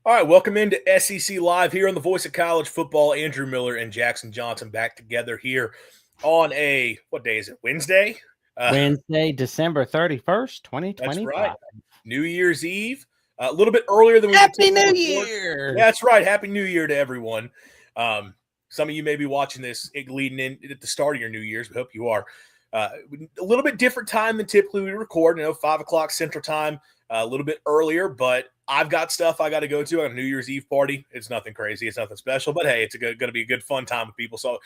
All right, welcome into SEC Live here on the Voice of College Football. Andrew Miller and Jackson Johnson back together here on what day is it? Wednesday? Wednesday, December 31st, That's 2025. right. New Year's Eve. A little bit earlier than we Happy New Year! Yeah, that's right. Happy New Year to everyone. Some of you may be watching this leading in at the start of your New Year's. We hope you are. A little bit different time than typically we record. 5 o'clock Central Time, a little bit earlier, but I've got stuff I got to go to. I got a New Year's Eve party. It's nothing crazy. It's nothing special, but hey, it's going to be a good fun time with people. So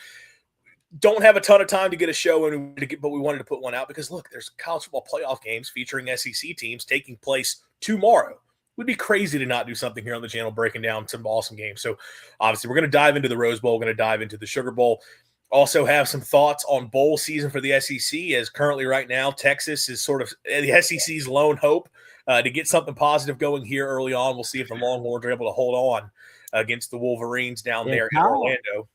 don't have a ton of time to get a show in, but we wanted to put one out because, look, there's college football playoff games featuring SEC teams taking place tomorrow. It would be crazy to not do something here on the channel breaking down some awesome games. So obviously we're going to dive into the Rose Bowl. We're going to dive into the Sugar Bowl. Also have some thoughts on bowl season for the SEC, as currently right now Texas is sort of the SEC's lone hope to get something positive going here early on. We'll see if the Longhorns are able to hold on against the Wolverines down there in Orlando.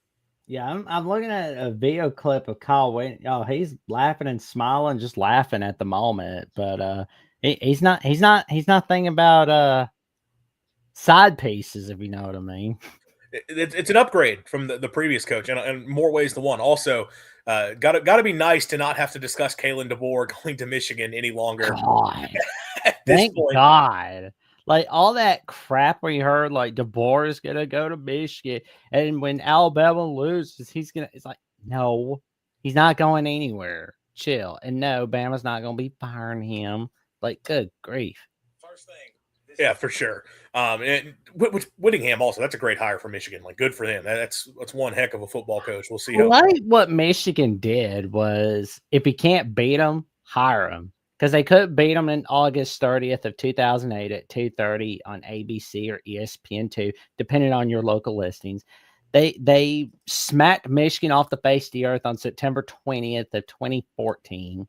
Yeah, I'm looking at a video clip of Kyle Whitney. Oh, he's laughing and smiling, just laughing at the moment. But he's not thinking about side pieces, if you know what I mean. It's an upgrade from the previous coach, and in more ways than one. Also, got to be nice to not have to discuss Kalen DeBoer going to Michigan any longer. God. Thank God. Like all that crap we heard, like DeBoer is gonna go to Michigan, and when Alabama loses, it's like, no, he's not going anywhere. Chill. And no, Bama's not gonna be firing him. Like, good grief. First thing. Yeah, for sure. And Whittingham also, that's a great hire for Michigan. Like, good for them. That's one heck of a football coach. We'll see how. What Michigan did was, if he can't beat them, hire him. Because they could beat them in August 30th of 2008 at 2:30 on ABC or ESPN2, depending on your local listings. They smacked Michigan off the face of the earth on September 20th of 2014.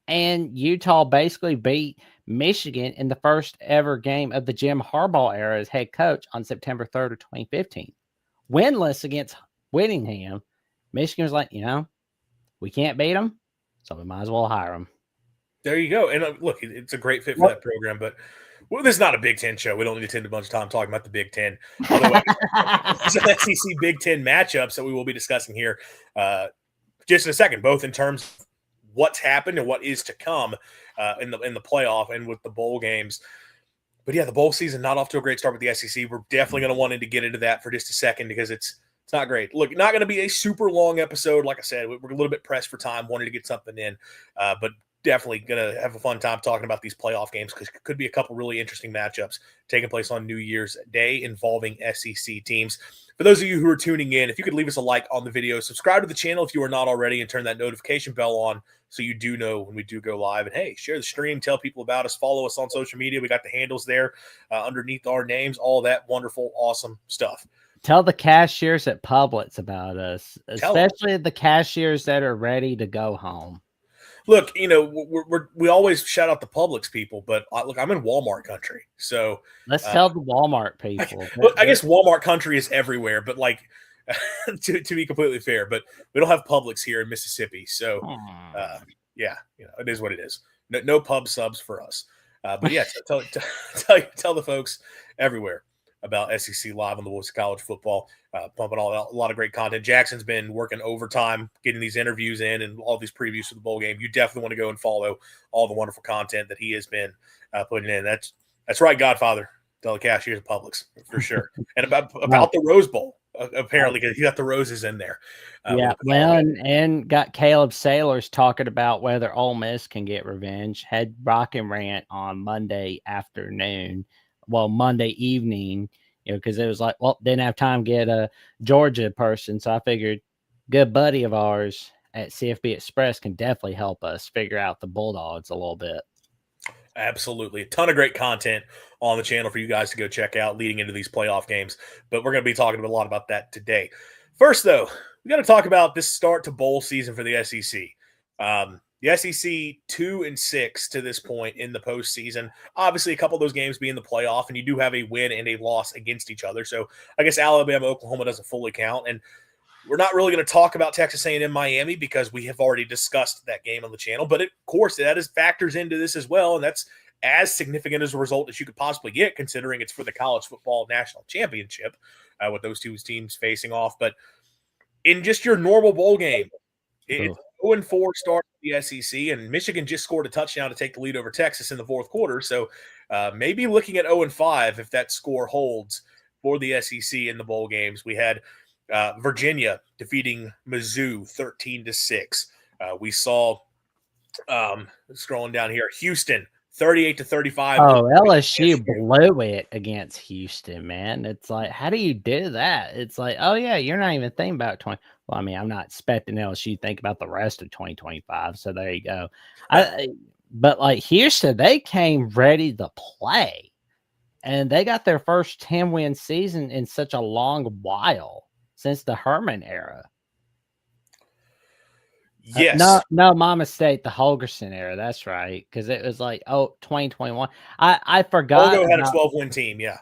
And Utah basically beat Michigan in the first ever game of the Jim Harbaugh era as head coach on September 3rd of 2015. Winless against Whittingham, Michigan was like, we can't beat them, so we might as well hire them. There you go. And look, it's a great fit for that program, but this is not a Big Ten show. We don't need to spend a bunch of time talking about the Big Ten. Otherwise, some SEC Big Ten matchups that we will be discussing here just in a second, both in terms of what's happened and what is to come in the playoff and with the bowl games. But yeah, the bowl season not off to a great start with the SEC. We're definitely going to want to get into that for just a second because it's not great. Look, not going to be a super long episode. Like I said, we're a little bit pressed for time, wanted to get something in, but definitely going to have a fun time talking about these playoff games because it could be a couple really interesting matchups taking place on New Year's Day involving SEC teams. For those of you who are tuning in, if you could leave us a like on the video, subscribe to the channel if you are not already, and turn that notification bell on so you do know when we do go live. And hey, share the stream, tell people about us, follow us on social media. We got the handles there underneath our names, all that wonderful, awesome stuff. Tell the cashiers at Publix about us, especially the cashiers that are ready to go home. Look, we always shout out the Publix people, but look, I'm in Walmart country, so let's tell the Walmart people. I guess Walmart country is everywhere, but like to be completely fair, but we don't have Publix here in Mississippi, so yeah, it is what it is. No pub subs for us, but yeah, tell the folks everywhere about SEC Live on the Voice of College Football, pumping a lot of great content. Jackson's been working overtime, getting these interviews in and all these previews for the bowl game. You definitely want to go and follow all the wonderful content that he has been putting in. That's right, Godfather. Tell the cashiers of Publix for sure. And about the Rose Bowl, apparently, because he got the roses in there. Yeah, well, and got Caleb Sailors talking about whether Ole Miss can get revenge. Had Rock and Rant on Monday afternoon. Well, Monday evening, because it was like, well, didn't have time to get a Georgia person. So I figured good buddy of ours at CFB Express can definitely help us figure out the Bulldogs a little bit. Absolutely. A ton of great content on the channel for you guys to go check out leading into these playoff games. But we're going to be talking a lot about that today. First, though, we got to talk about this start to bowl season for the SEC. The SEC 2-6 to this point in the postseason. Obviously, a couple of those games being the playoff, and you do have a win and a loss against each other. So I guess Alabama, Oklahoma doesn't fully count. And we're not really going to talk about Texas A&M Miami because we have already discussed that game on the channel. But of course, that factors into this as well, and that's as significant as a result as you could possibly get, considering it's for the college football national championship with those two teams facing off. But in just your normal bowl game, it's 0-4 start for the SEC, and Michigan just scored a touchdown to take the lead over Texas in the fourth quarter. So maybe looking at 0-5 if that score holds for the SEC in the bowl games. We had Virginia defeating Mizzou 13-6. We saw scrolling down here, Houston 38-35. Oh, LSU blew it against Houston, man. It's like, how do you do that? It's like, oh yeah, you're not even thinking about 20. Well, I mean, I'm not expecting LSU to think about the rest of 2025. So there you go. But like Houston, they came ready to play, and they got their first 10-win season in such a long while since the Herman era. Yes. No, my mistake. The Holgerson era. That's right. Because it was like, 2021. I forgot. Holgo had a 12-win team. Yeah.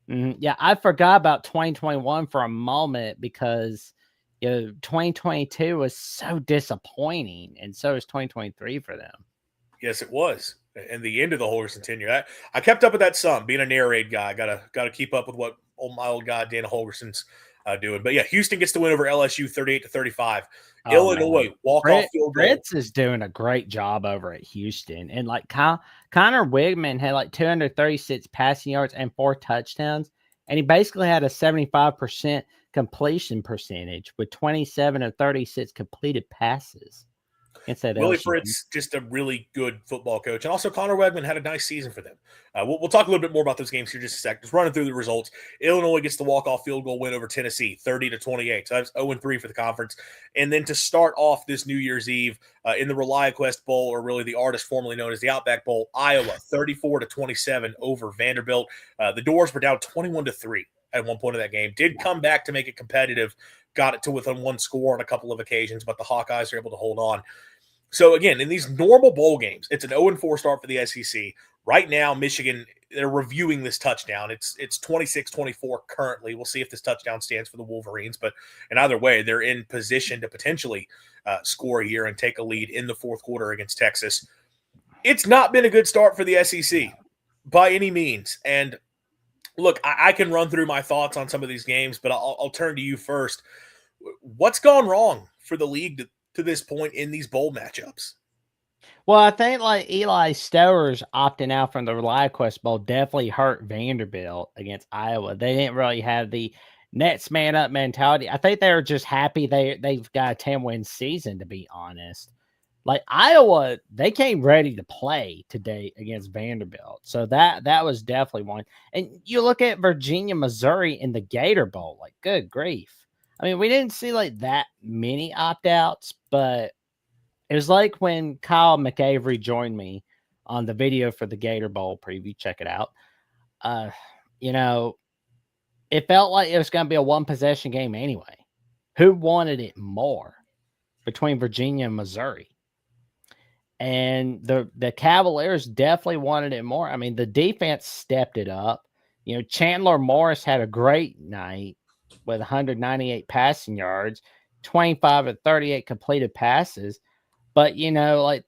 Yeah. I forgot about 2021 for a moment because 2022 was so disappointing, and so is 2023 for them. Yes, it was. And the end of the Holgerson tenure. I kept up with that some. Being a narrate guy, gotta keep up with what my old guy Dana Holgerson's doing. But yeah, Houston gets the win over LSU 38-35. Illinois walk-off field goal. Fritz is doing a great job over at Houston. And like Connor Wigman had like 236 passing yards and 4 touchdowns. And he basically had a 75% completion percentage with 27 of 36 completed passes. Willie Fritz, just a really good football coach. And also Connor Wegman had a nice season for them. We'll talk a little bit more about those games here in just a sec. Just running through the results. Illinois gets the walk-off field goal win over Tennessee, 30-28. So that's 0-3 for the conference. And then to start off this New Year's Eve in the ReliaQuest Bowl, or really the artist formerly known as the Outback Bowl, Iowa, 34-27 over Vanderbilt. The Doors were down 21-3 at one point of that game. Did come back to make it competitive. Got it to within one score on a couple of occasions, but the Hawkeyes are able to hold on. So, again, in these normal bowl games, it's an 0-4 start for the SEC. Right now, Michigan, they're reviewing this touchdown. It's 26-24 currently. We'll see if this touchdown stands for the Wolverines. But in either way, they're in position to potentially score here and take a lead in the fourth quarter against Texas. It's not been a good start for the SEC by any means. And, look, I can run through my thoughts on some of these games, but I'll turn to you first. What's gone wrong for the league to this point in these bowl matchups? Well, I think like Eli Stowers opting out from the ReliaQuest Bowl definitely hurt Vanderbilt against Iowa. They didn't really have the next man up mentality. I think they were just happy they've got a 10-win season, to be honest. Like Iowa, they came ready to play today against Vanderbilt. So that was definitely one. And you look at Virginia, Missouri in the Gator Bowl, like good grief. I mean, we didn't see like that many opt-outs, but it was like when Kyle McAvery joined me on the video for the Gator Bowl preview. Check it out. It felt like it was going to be a one-possession game anyway. Who wanted it more between Virginia and Missouri? And the Cavaliers definitely wanted it more. I mean, the defense stepped it up. Chandler Morris had a great night with 198 passing yards, 25 of 38 completed passes. But, QB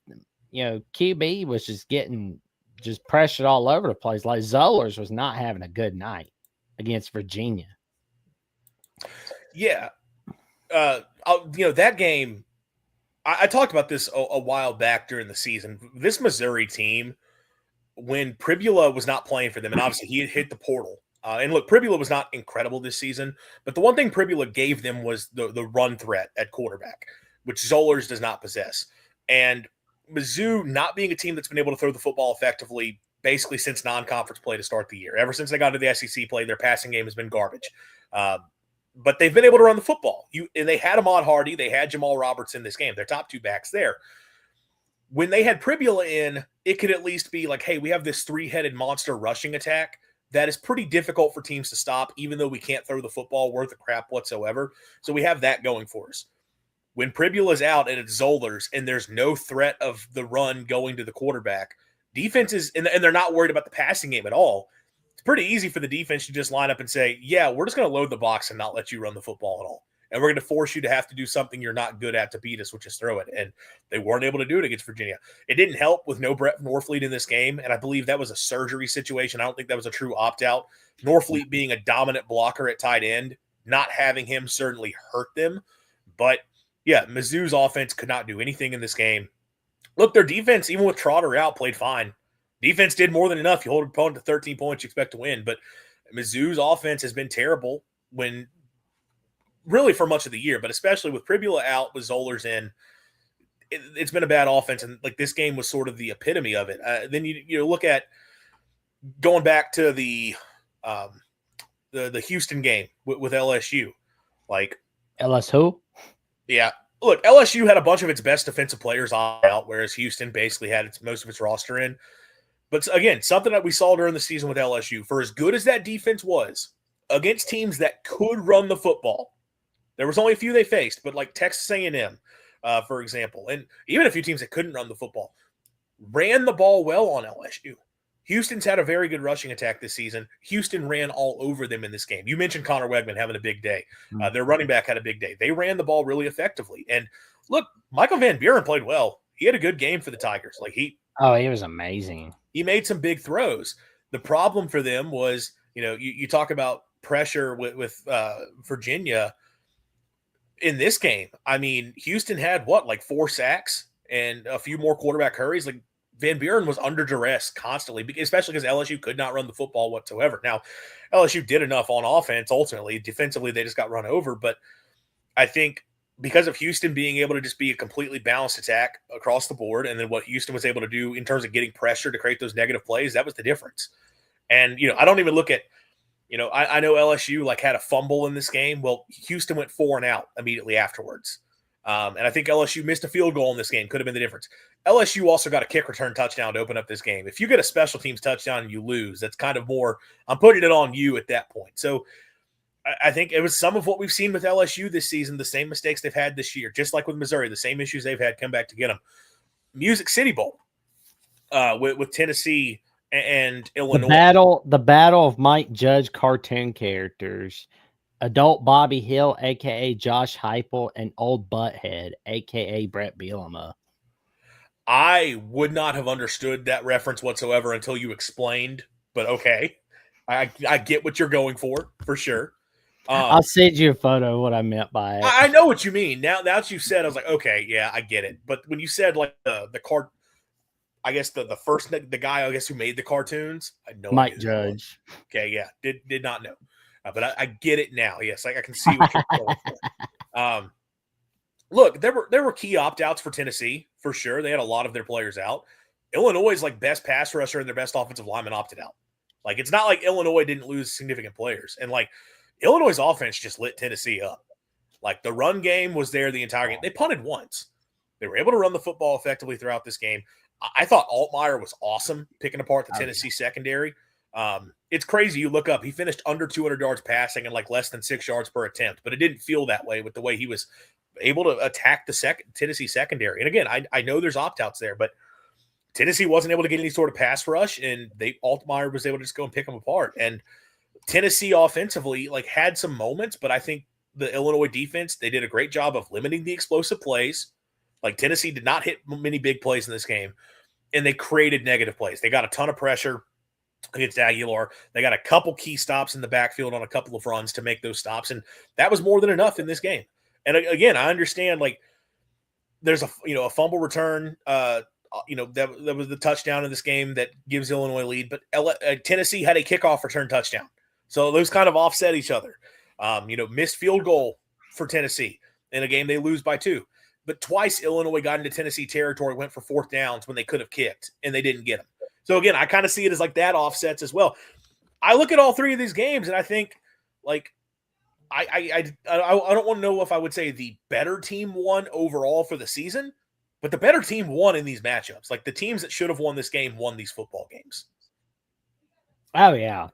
was just getting pressured all over the place. Like Zollers was not having a good night against Virginia. Yeah. That game, I talked about this a while back during the season. This Missouri team, when Pribula was not playing for them, and obviously he had hit the portal. And look, Pribula was not incredible this season, but the one thing Pribula gave them was the run threat at quarterback, which Zollers does not possess. And Mizzou not being a team that's been able to throw the football effectively basically since non-conference play to start the year. Ever since they got to the SEC play, their passing game has been garbage. But they've been able to run the football. And they had Ahmad Hardy. They had Jamal Roberts in this game. Their top two backs there. When they had Pribula in, it could at least be like, hey, we have this three-headed monster rushing attack that is pretty difficult for teams to stop, even though we can't throw the football worth a crap whatsoever. So we have that going for us. When Pribula's out and it's Zollers and there's no threat of the run going to the quarterback, defenses, and they're not worried about the passing game at all, it's pretty easy for the defense to just line up and say, yeah, we're just going to load the box and not let you run the football at all. and we're going to force you to have to do something you're not good at to beat us, which is throw it. And they weren't able to do it against Virginia. It didn't help with no Brett Norfleet in this game, and I believe that was a surgery situation. I don't think that was a true opt-out. Norfleet being a dominant blocker at tight end, not having him certainly hurt them. But, yeah, Mizzou's offense could not do anything in this game. Look, their defense, even with Trotter out, played fine. Defense did more than enough. You hold an opponent to 13 points, you expect to win. But Mizzou's offense has been terrible really for much of the year, but especially with Pribula out, with Zollers in, it's been a bad offense. And like this game was sort of the epitome of it. Then you look at going back to the Houston game with LSU. Like LSU? Yeah. Look, LSU had a bunch of its best defensive players out, whereas Houston basically had most of its roster in. But again, something that we saw during the season with LSU, for as good as that defense was against teams that could run the football, there was only a few they faced, but like Texas A&M, for example, and even a few teams that couldn't run the football, ran the ball well on LSU. Houston's had a very good rushing attack this season. Houston ran all over them in this game. You mentioned Connor Wegman having a big day. Their running back had a big day. They ran the ball really effectively. And look, Michael Van Buren played well. He had a good game for the Tigers. He was amazing. He made some big throws. The problem for them was, you talk about pressure with Virginia in this game. I mean, Houston had 4 sacks and a few more quarterback hurries. Like Van Buren was under duress constantly, especially because LSU could not run the football whatsoever. Now, LSU did enough on offense ultimately. Defensively, they just got run over. But I think because of Houston being able to just be a completely balanced attack across the board, and then what Houston was able to do in terms of getting pressure to create those negative plays, that was the difference. And, I don't even look at, I know LSU had a fumble in this game. Well, Houston went 4 and out immediately afterwards. And I think LSU missed a field goal in this game. Could have been the difference. LSU also got a kick return touchdown to open up this game. If you get a special teams touchdown and you lose, that's kind of more, I'm putting it on you at that point. So I think it was some of what we've seen with LSU this season, the same mistakes they've had this year, just like with Missouri, the same issues they've had come back to get them. Music City Bowl with Tennessee and Illinois. The battle of Mike Judge cartoon characters. Adult Bobby Hill, a.k.a. Josh Heupel, and Old Butthead, a.k.a. Brett Bielema. I would not have understood that reference whatsoever until you explained, but okay. I get what you're going for sure. I'll send you a photo of what I meant by it. I know what you mean. Now that you said, I was like, okay, yeah, I get it. But when you said the card, I guess the guy I guess who made the cartoons, I know Mike Judge. Okay, yeah, did not know. But I get it now. Yes, I can see what you're going for. Look, there were key opt-outs for Tennessee, for sure. They had a lot of their players out. Illinois' best pass rusher and their best offensive lineman opted out. It's not like Illinois didn't lose significant players. And Illinois' offense just lit Tennessee up. The run game was there the entire game. They punted once. They were able to run the football effectively throughout this game. I thought Altmaier was awesome picking apart the Tennessee secondary. It's crazy. You look up, he finished under 200 yards passing and less than 6 yards per attempt, but it didn't feel that way with the way he was able to attack the Tennessee secondary. And again, I know there's opt-outs there, but Tennessee wasn't able to get any sort of pass rush, and Altmaier was able to just go and pick them apart. And Tennessee offensively had some moments, but I think the Illinois defense, they did a great job of limiting the explosive plays. Tennessee did not hit many big plays in this game, and they created negative plays. They got a ton of pressure against Aguilar. They got a couple key stops in the backfield on a couple of runs to make those stops, and that was more than enough in this game. And again, I understand there's a fumble return. That was the touchdown in this game that gives Illinois lead, but Tennessee had a kickoff return touchdown, so those kind of offset each other. Missed field goal for Tennessee in a game they lose by 2. But twice Illinois got into Tennessee territory, went for 4th downs when they could have kicked, and they didn't get them. So again, I kind of see it as that offsets as well. I look at all 3 of these games, and I think I don't want to know if I would say the better team won overall for the season, but the better team won in these matchups. The teams that should have won this game won these football games. Oh yeah,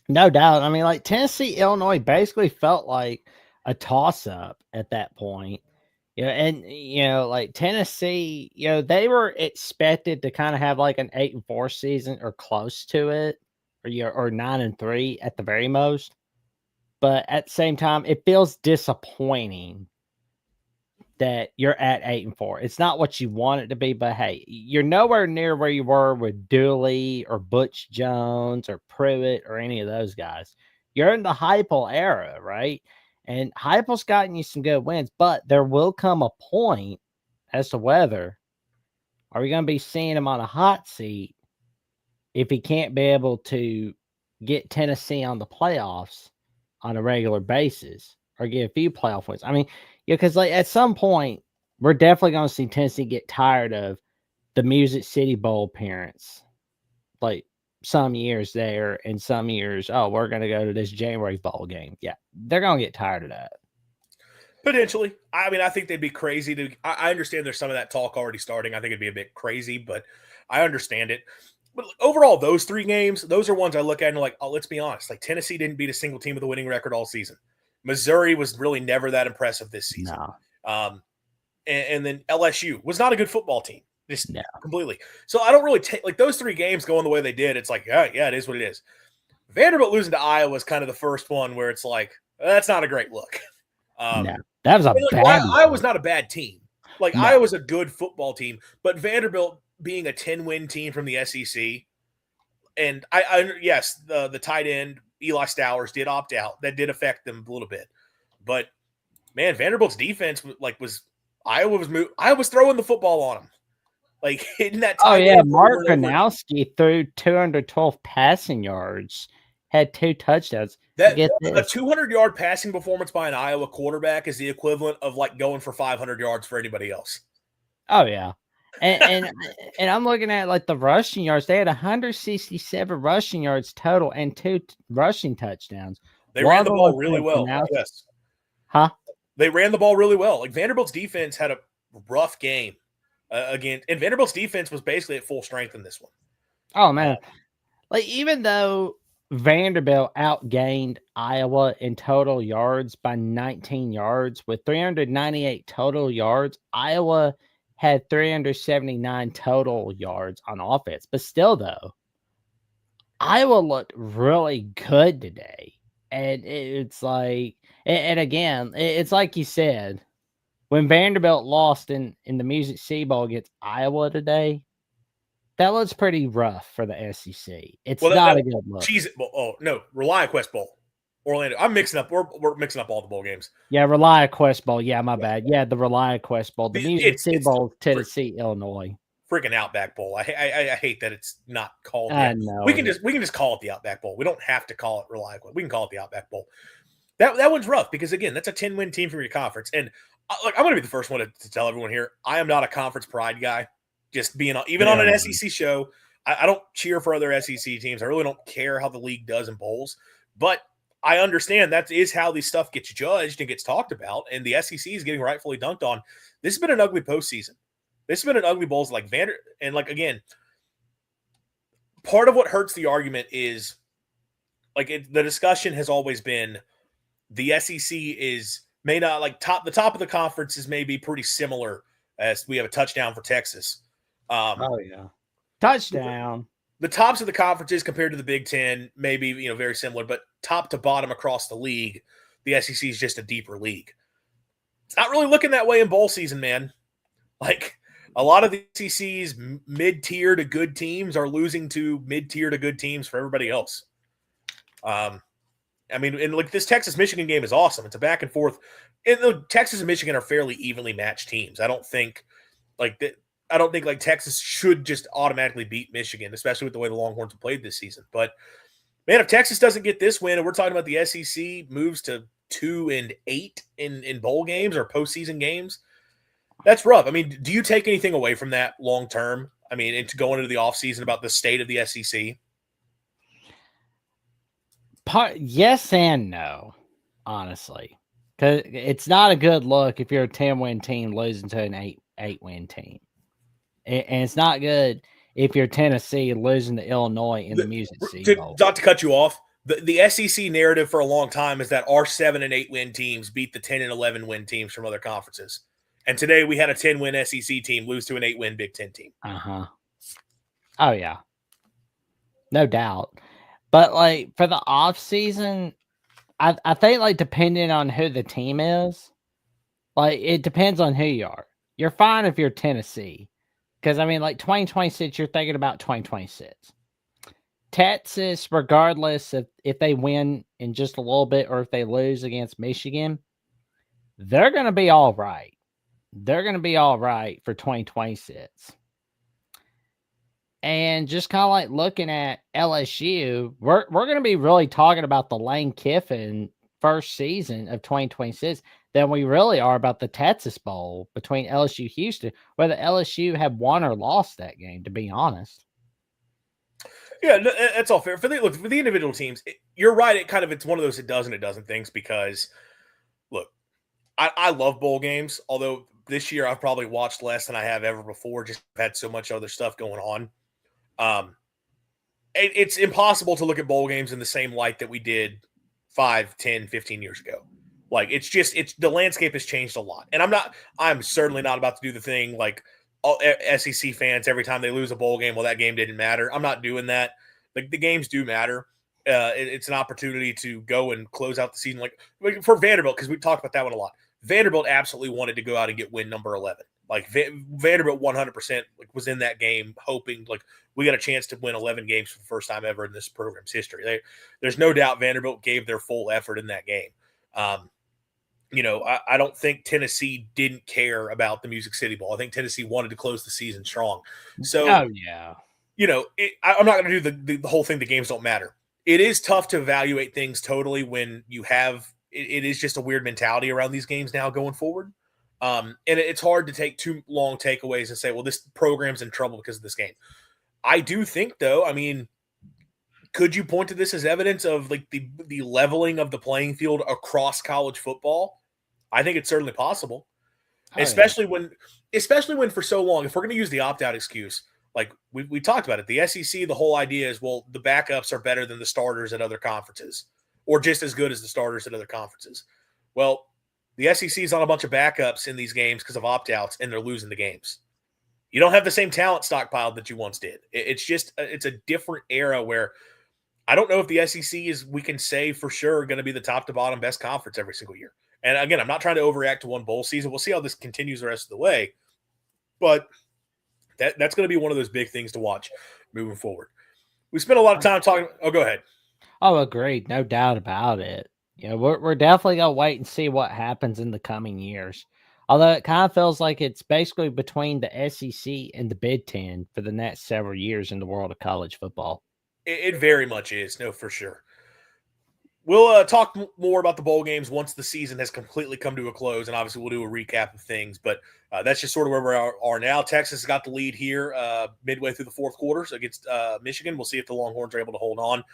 no doubt. I mean, Tennessee, Illinois basically felt like a toss-up at that point. Tennessee, they were expected to kind of have an 8-4 season or close to it, or 9-3 at the very most. but at the same time, it feels disappointing that you're at 8-4. It's not what you want it to be, but hey, you're nowhere near where you were with Dooley or Butch Jones or Pruitt or any of those guys. You're in the Heupel era, right? And Heupel's gotten you some good wins, but there will come a point as to whether are we going to be seeing him on a hot seat if he can't be able to get Tennessee on the playoffs on a regular basis or get a few playoff wins. I mean, yeah, because like at some point, we're definitely going to see Tennessee get tired of the Music City Bowl appearance. Like some years there and some years, oh, we're going to go to this January bowl game. Yeah, they're going to get tired of that. Potentially. I mean, I think they'd be crazy to. I understand there's some of that talk already starting. I think it'd be a bit crazy, but I understand it. But overall, those 3 games, those are ones I look at and like, oh, let's be honest. Like Tennessee didn't beat a single team with a winning record all season. Missouri was really never that impressive this season. No. And then LSU was not a good football team, just No. completely. So I don't really take like those 3 games going the way they did. It's like, yeah, it is what it is. Vanderbilt losing to Iowa was kind of the first one where it's like, that's not a great look. No, that was a bad one. Iowa's not a bad team. Like No. Iowa's a good football team, but Vanderbilt being a 10-win team from the SEC, and I yes, the tight end Eli Stowers did opt out. That did affect them a little bit, but man, Vanderbilt's defense was Iowa was throwing the football on them. Like in that. Oh yeah, Mark Gronowski threw 212 passing yards, had 2 touchdowns. A 200-yard passing performance by an Iowa quarterback is the equivalent of like going for 500 yards for anybody else. Oh yeah, and I'm looking at like the rushing yards. They had 167 rushing yards total and 2 rushing touchdowns. They ran the ball really well. Yes. Huh? They ran the ball really well. Like Vanderbilt's defense had a rough game again, and Vanderbilt's defense was basically at full strength in this one. Oh man, like even though Vanderbilt outgained Iowa in total yards by 19 yards with 398 total yards, Iowa had 379 total yards on offense. But still, though, Iowa looked really good today. And it's like, and again, it's like you said, when Vanderbilt lost in the Music City Bowl against Iowa today, that looks pretty rough for the SEC. It's not a good look. ReliaQuest Bowl. Orlando. I'm mixing up. We're mixing up all the bowl games. Yeah, ReliaQuest Bowl. Yeah, my bad. Yeah, the ReliaQuest Bowl. The Music City Bowl, Tennessee, Illinois. Freaking Outback Bowl. I hate that it's not called. I know. We can just call it the Outback Bowl. We don't have to call it ReliaQuest. We can call it the Outback Bowl. That one's rough because again, that's a 10-win team from your conference. And look, I'm going to be the first one to tell everyone here, I am not a conference pride guy. Just being on an SEC show, I don't cheer for other SEC teams. I really don't care how the league does in bowls, but I understand that is how this stuff gets judged and gets talked about, and the SEC is getting rightfully dunked on. This has been an ugly postseason. This has been an ugly bowls like and like again, part of what hurts the argument is like the discussion has always been the SEC may not like the top of the conference is maybe pretty similar as we have a touchdown for Texas. Oh yeah, touchdown. The tops of the conferences compared to the Big Ten, maybe very similar, but top to bottom across the league, the SEC is just a deeper league. It's not really looking that way in bowl season, man. Like a lot of the SEC's mid-tier to good teams are losing to mid-tier to good teams for everybody else. I mean, and like this Texas-Michigan game is awesome. It's a back and forth. And the Texas and Michigan are fairly evenly matched teams. I don't think like Texas should just automatically beat Michigan, especially with the way the Longhorns have played this season. But man, if Texas doesn't get this win, and we're talking about the SEC moves to 2-8 in bowl games or postseason games, that's rough. I mean, do you take anything away from that long term? I mean, into going into the offseason about the state of the SEC? Yes and no, honestly. Because it's not a good look if you're a 10-win team losing to an 8-win team. And it's not good if you're Tennessee losing to Illinois in the Music City Bowl. Not to cut you off, the SEC narrative for a long time is that our 7 and 8-win teams beat the 10 and 11-win teams from other conferences. And today we had a 10-win SEC team lose to an 8-win Big Ten team. Uh-huh. Oh, yeah. No doubt. But, like, for the offseason, I think, like, depending on who the team is, like, it depends on who you are. You're fine if you're Tennessee, because I mean, like, 2026, you're thinking about 2026. Texas, regardless if they win in just a little bit or if they lose against Michigan, they're going to be all right. They're going to be all right for 2026. And just kind of like looking at LSU, we're going to be really talking about the Lane Kiffin first season of 2026 than we really are about the Texas Bowl between LSU Houston, whether LSU had won or lost that game, to be honest. Yeah, no, that's all fair. For the individual teams, you're right. It's one of those it doesn't things because, look, I love bowl games. Although this year I've probably watched less than I have ever before. Just had so much other stuff going on. It's impossible to look at bowl games in the same light that we did 5, 10, 15 years ago. Like, it's the landscape has changed a lot. And I'm certainly not about to do the thing like all SEC fans every time they lose a bowl game. Well, that game didn't matter. I'm not doing that. Like, the games do matter. It's an opportunity to go and close out the season. Like for Vanderbilt, because we talked about that one a lot. Vanderbilt absolutely wanted to go out and get win number 11. Like Vanderbilt 100% was in that game hoping like we got a chance to win 11 games for the first time ever in this program's history. There's no doubt Vanderbilt gave their full effort in that game. I don't think Tennessee didn't care about the Music City Bowl. I think Tennessee wanted to close the season strong. So, yeah. I'm not going to do the whole thing. The games don't matter. It is tough to evaluate things totally when you have it is just a weird mentality around these games now going forward. And it's hard to take too long takeaways and say, well, this program's in trouble because of this game. I do think, though, I mean, could you point to this as evidence of like the leveling of the playing field across college football? I think it's certainly possible, especially when for so long, if we're going to use the opt-out excuse, like we talked about it, the SEC, the whole idea is, well, the backups are better than the starters at other conferences or just as good as the starters at other conferences. Well, the SEC is on a bunch of backups in these games because of opt-outs, and they're losing the games. You don't have the same talent stockpiled that you once did. It's a different era where I don't know if the SEC is, we can say for sure, going to be the top to bottom best conference every single year. And again, I'm not trying to overreact to one bowl season. We'll see how this continues the rest of the way. But that's going to be one of those big things to watch moving forward. We spent a lot of time talking. Oh, go ahead. Oh, agreed. No doubt about it. We're definitely going to wait and see what happens in the coming years. Although it kind of feels like it's basically between the SEC and the Big Ten for the next several years in the world of college football. It very much is. No, for sure. We'll talk more about the bowl games once the season has completely come to a close, and obviously we'll do a recap of things. But that's just sort of where we are now. Texas has got the lead here midway through the fourth quarter against Michigan. We'll see if the Longhorns are able to hold on.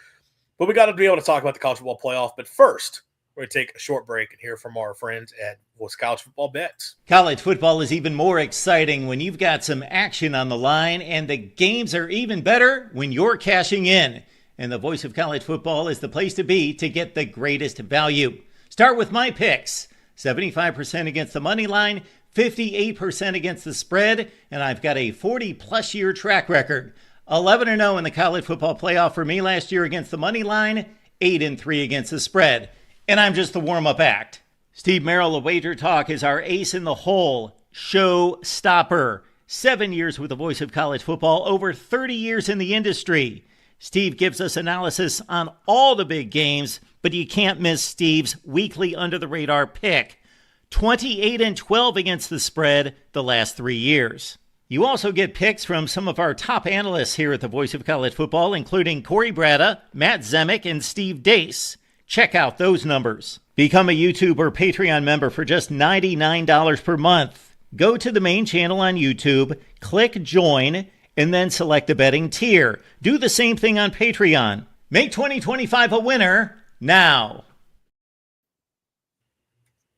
But we got to be able to talk about the college football playoff. But first, we're going to take a short break and hear from our friends at Voice College Football Bets. College football is even more exciting when you've got some action on the line, and the games are even better when you're cashing in. And the Voice of College Football is the place to be to get the greatest value. Start with my picks. 75% against the money line, 58% against the spread, and I've got a 40-plus year track record. 11-0 in the college football playoff for me last year against the money line, 8-3 against the spread. And I'm just the warm-up act. Steve Merrill of Wager Talk is our ace in the hole, show stopper. 7 years with the Voice of College Football, over 30 years in the industry. Steve gives us analysis on all the big games, but you can't miss Steve's weekly under-the-radar pick. 28-12 against the spread the last 3 years. You also get picks from some of our top analysts here at the Voice of College Football, including Corey Bratta, Matt Zemek, and Steve Dace. Check out those numbers. Become a YouTube or Patreon member for just $99 per month. Go to the main channel on YouTube, click join, and then select a betting tier. Do the same thing on Patreon. Make 2025 a winner now.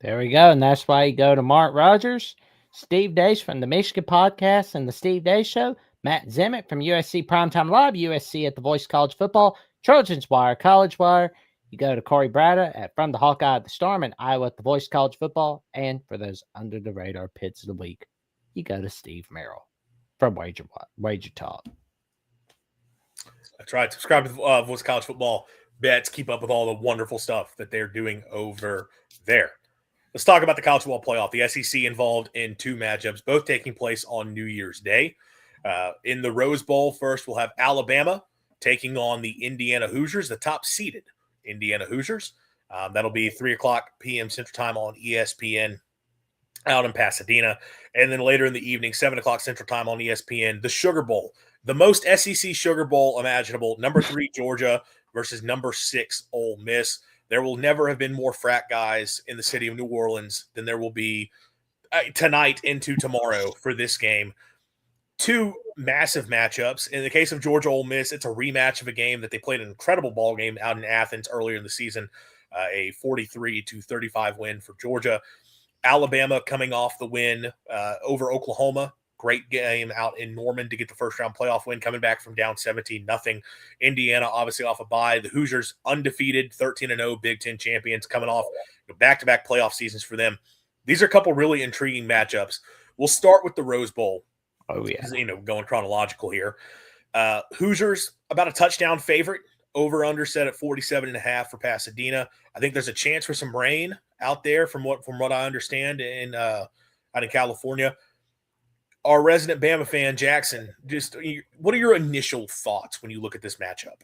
There we go. And that's why you go to Mark Rogers, Steve Dace from the Michigan Podcast and the Steve Dace Show, Matt Zemek from USC Primetime Live, USC at the Voice College Football, Trojans Wire, College Wire. You go to Corey Bratta at From the Hawkeye at the Storm and Iowa at the Voice College Football. And for those under-the-radar pits of the week, you go to Steve Merrill from Wager Talk. That's right. Subscribe to the Voice College Football bets, keep up with all the wonderful stuff that they're doing over there. Let's talk about the college football playoff. The SEC involved in 2 matchups, both taking place on New Year's Day. In the Rose Bowl, first we'll have Alabama taking on the Indiana Hoosiers, the top-seeded Indiana Hoosiers. That'll be 3 o'clock p.m. Central Time on ESPN out in Pasadena. And then later in the evening, 7 o'clock Central Time on ESPN, the Sugar Bowl, the most SEC Sugar Bowl imaginable. Number 3 Georgia versus number 6 Ole Miss. There will never have been more frat guys in the city of New Orleans than there will be tonight into tomorrow for this game. 2 massive matchups. In the case of Georgia Ole Miss, it's a rematch of a game that they played an incredible ball game out in Athens earlier in the season, a 43-35 win for Georgia. Alabama coming off the win over Oklahoma. Great game out in Norman to get the first-round playoff win, coming back from down 17-0. Indiana, obviously, off a bye. The Hoosiers, undefeated, 13-0 Big Ten champions, coming off back-to-back playoff seasons for them. These are a couple really intriguing matchups. We'll start with the Rose Bowl. Oh, yeah. Going chronological here. Hoosiers, about a touchdown favorite. Over-under set at 47.5 for Pasadena. I think there's a chance for some rain out there from what I understand out in California. Our resident Bama fan, Jackson, what are your initial thoughts when you look at this matchup?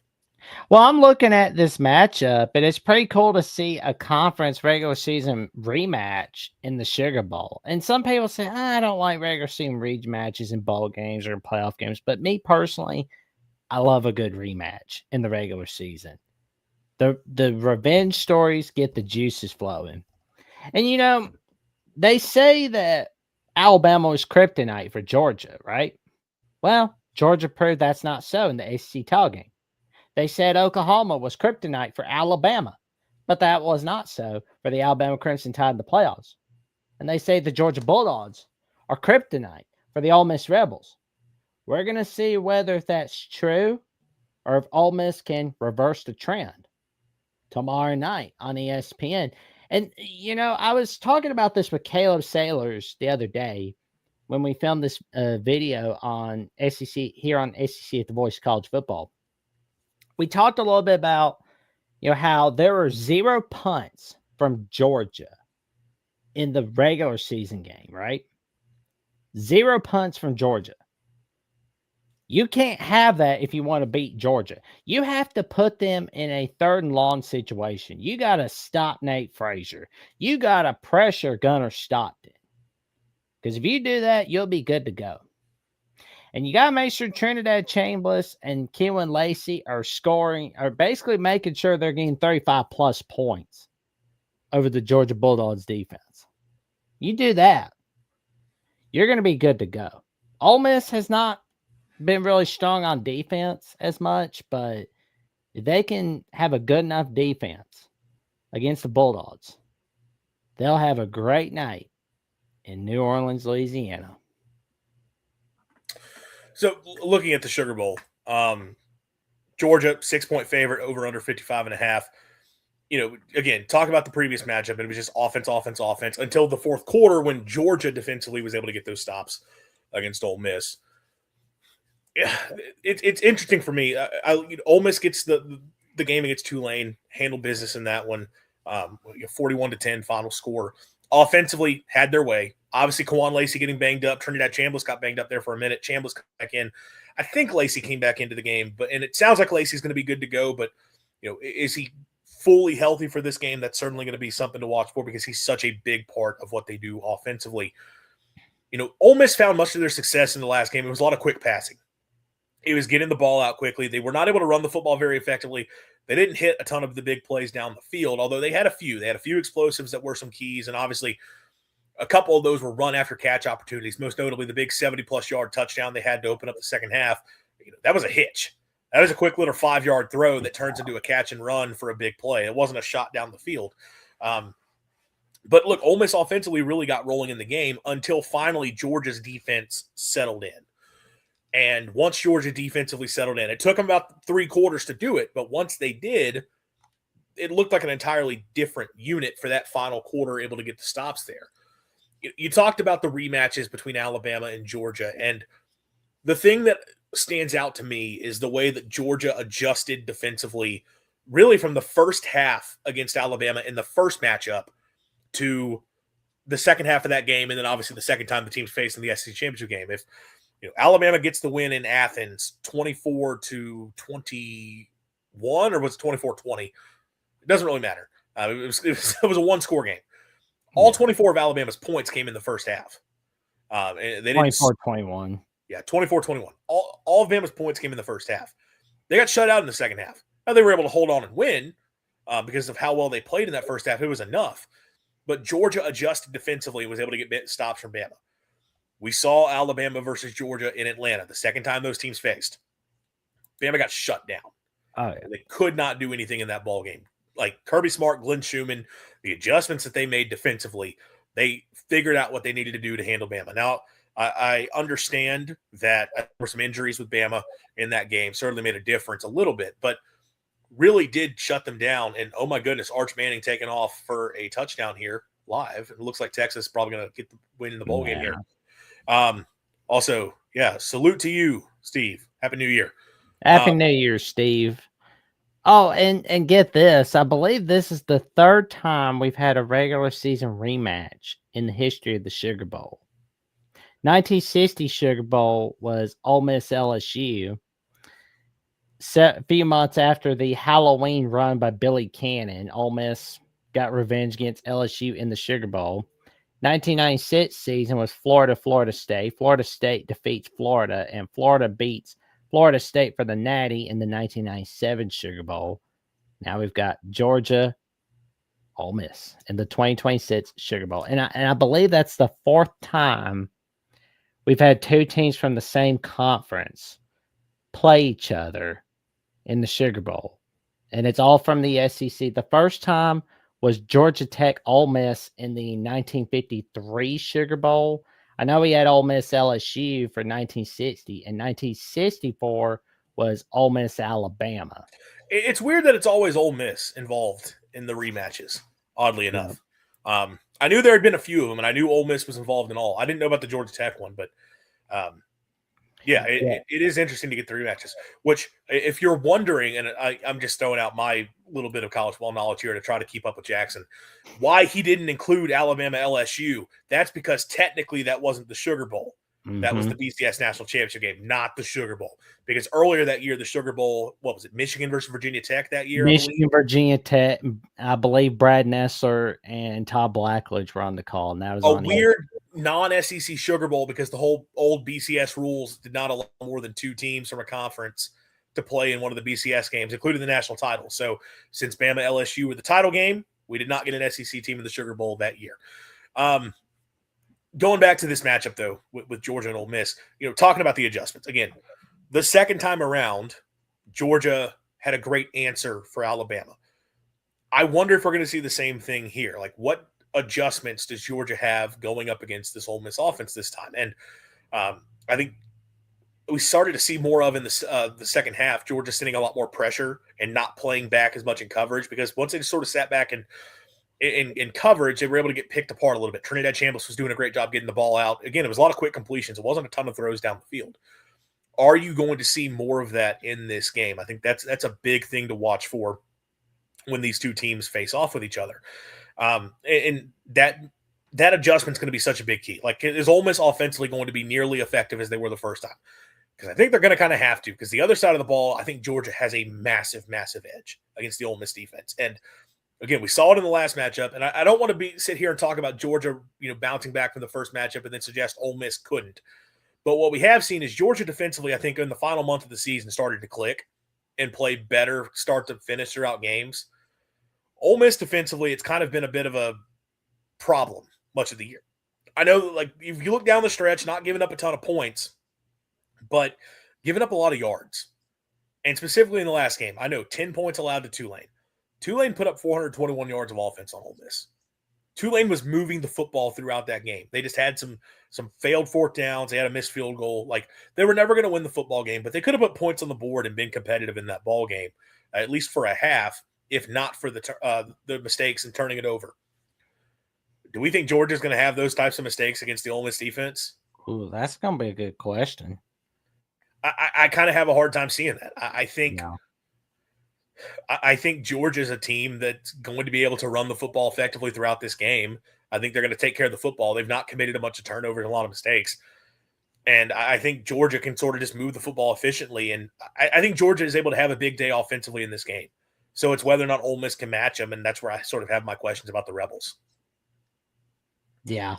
Well, I'm looking at this matchup, and it's pretty cool to see a conference regular season rematch in the Sugar Bowl. And some people say, I don't like regular season rematches in bowl games or playoff games. But me personally, I love a good rematch in the regular season. The revenge stories get the juices flowing. And, they say that Alabama was kryptonite for Georgia, right? Well, Georgia proved that's not so in the ACC title game. They said Oklahoma was kryptonite for Alabama, but that was not so for the Alabama Crimson Tide in the playoffs. And they say the Georgia Bulldogs are kryptonite for the Ole Miss Rebels. We're going to see whether that's true or if Ole Miss can reverse the trend tomorrow night on ESPN. And, I was talking about this with Caleb Sailors the other day when we filmed this video on SEC, here on SEC at the Voice of College Football. We talked a little bit about, how there were 0 punts from Georgia in the regular season game, right? 0 punts from Georgia. You can't have that if you want to beat Georgia. You have to put them in a 3rd and long situation. You got to stop Nate Frazier. You got to pressure Gunnar Stockton. Because if you do that, you'll be good to go. And you got to make sure Trinidad Chambliss and Keelan Lacey are basically making sure they're getting 35-plus points over the Georgia Bulldogs defense. You do that, you're going to be good to go. Ole Miss has not been really strong on defense as much, but if they can have a good enough defense against the Bulldogs, they'll have a great night in New Orleans, Louisiana. So looking at the Sugar Bowl, Georgia 6-point favorite, over under 55.5. Again, talk about the previous matchup, and it was just offense until the 4th quarter when Georgia defensively was able to get those stops against Ole Miss. Yeah, it's interesting for me. Ole Miss gets the game against Tulane, handled business in that one. 41-10 final score. Offensively, had their way. Obviously, Keelan Lacey getting banged up. Trinidad Chambliss got banged up there for a minute. Chambliss came back in. I think Lacey came back into the game, and it sounds like Lacey's going to be good to go. But is he fully healthy for this game? That's certainly going to be something to watch for because he's such a big part of what they do offensively. Ole Miss found much of their success in the last game. It was a lot of quick passing. It was getting the ball out quickly. They were not able to run the football very effectively. They didn't hit a ton of the big plays down the field, although they had a few. They had a few explosives that were some keys, and obviously a couple of those were run-after-catch opportunities, most notably the big 70-plus yard touchdown they had to open up the second half. That was a hitch. That was a quick little 5-yard throw that turns into a catch and run for a big play. It wasn't a shot down the field. But look, Ole Miss offensively really got rolling in the game until finally Georgia's defense settled in. And once Georgia defensively settled in, it took them about 3 quarters to do it. But once they did, it looked like an entirely different unit for that final quarter, able to get the stops there. You talked about the rematches between Alabama and Georgia. And the thing that stands out to me is the way that Georgia adjusted defensively really from the first half against Alabama in the first matchup to the second half of that game, and then obviously the second time the teams faced in the SEC championship game. If Alabama gets the win in Athens 24-21, or was it 24-20? It doesn't really matter. It was a one-score game. All 24 of Alabama's points came in the first half. They didn't 24-21. Yeah, 24-21. All of Bama's points came in the first half. They got shut out in the second half. Now, they were able to hold on and win because of how well they played in that first half. It was enough. But Georgia adjusted defensively and was able to get stops from Bama. We saw Alabama versus Georgia in Atlanta, the second time those teams faced. Bama got shut down. Oh, yeah. They could not do anything in that ball game. Like Kirby Smart, Glenn Schumann, the adjustments that they made defensively, they figured out what they needed to do to handle Bama. Now, I understand that there were some injuries with Bama in that game. Certainly made a difference a little bit, but really did shut them down. And, oh, my goodness, Arch Manning taking off for a touchdown here live. It looks like Texas is probably going to get the win in the bowl game here. Also, salute to you, Steve. Happy New Year. Happy New Year, Steve. Oh, and get this. I believe this is the third time we've had a regular season rematch in the history of the Sugar Bowl. 1960 Sugar Bowl was Ole Miss LSU. A few months after the Halloween run by Billy Cannon, Ole Miss got revenge against LSU in the Sugar Bowl. 1996 season was Florida State. Florida State defeats Florida, and Florida beats Florida State for the Natty in the 1997 Sugar Bowl. Now we've got Georgia, Ole Miss in the 2026 Sugar Bowl. And I believe that's the fourth time we've had two teams from the same conference play each other in the Sugar Bowl. And it's all from the SEC. The first time was Georgia Tech Ole Miss in the 1953 Sugar Bowl. I know we had Ole Miss LSU for 1960, and 1964 was Ole Miss Alabama. It's weird that it's always Ole Miss involved in the rematches, oddly enough. I knew there had been a few of them, and I knew Ole Miss was involved in all. I didn't know about the Georgia Tech one, but it is interesting to get the rematches. Which, if you're wondering, and I'm just throwing out my little bit of college ball knowledge here to try to keep up with Jackson, why he didn't include Alabama LSU, that's because technically that wasn't the Sugar Bowl. That was the BCS National Championship game, not the Sugar Bowl. Because earlier that year, the Sugar Bowl, what was it, Michigan versus Virginia Tech that year? Michigan, Virginia Tech. I believe Brad Nessler and Todd Blackledge were on the call, and that was a weird non-SEC Sugar Bowl because the whole old BCS rules did not allow more than two teams from a conference to play in one of the BCS games, including the national title. So since Bama LSU were the title game, we did not get an SEC team in the Sugar Bowl that year. Going back to this matchup, though, with Georgia and Ole Miss, talking about the adjustments. Again, the second time around, Georgia had a great answer for Alabama. I wonder if we're going to see the same thing here. Like, what adjustments does Georgia have going up against this Ole Miss offense this time? And I think we started to see more of in the second half, Georgia sending a lot more pressure and not playing back as much in coverage, because once they just sort of sat back and in coverage, they were able to get picked apart a little bit. Trinidad Chambliss was doing a great job getting the ball out. Again, it was a lot of quick completions. It wasn't a ton of throws down the field. Are you going to see more of that in this game? I think that's a big thing to watch for when these two teams face off with each other. And that adjustment's going to be such a big key. Like, is Ole Miss offensively going to be nearly effective as they were the first time? Because I think they're going to kind of have to, because the other side of the ball, I think Georgia has a massive, massive edge against the Ole Miss defense. And again, we saw it in the last matchup, and I don't want to sit here and talk about Georgia, bouncing back from the first matchup and then suggest Ole Miss couldn't. But what we have seen is Georgia defensively, I think, in the final month of the season started to click and play better start to finish throughout games. Ole Miss defensively, it's kind of been a bit of a problem much of the year. I know, like, if you look down the stretch, not giving up a ton of points, but giving up a lot of yards. And specifically in the last game, I know 10 points allowed to Tulane. Tulane put up 421 yards of offense on Ole Miss. Tulane was moving the football throughout that game. They just had some failed fourth downs. They had a missed field goal. Like, they were never going to win the football game, but they could have put points on the board and been competitive in that ball game, at least for a half, if not for the mistakes and turning it over. Do we think Georgia's going to have those types of mistakes against the Ole Miss defense? Ooh, that's going to be a good question. I kind of have a hard time seeing that. I think I think Georgia's a team that's going to be able to run the football effectively throughout this game. I think they're going to take care of the football. They've not committed a bunch of turnovers and a lot of mistakes. And I think Georgia can sort of just move the football efficiently. And I think Georgia is able to have a big day offensively in this game. So it's whether or not Ole Miss can match them. And that's where I sort of have my questions about the Rebels. Yeah.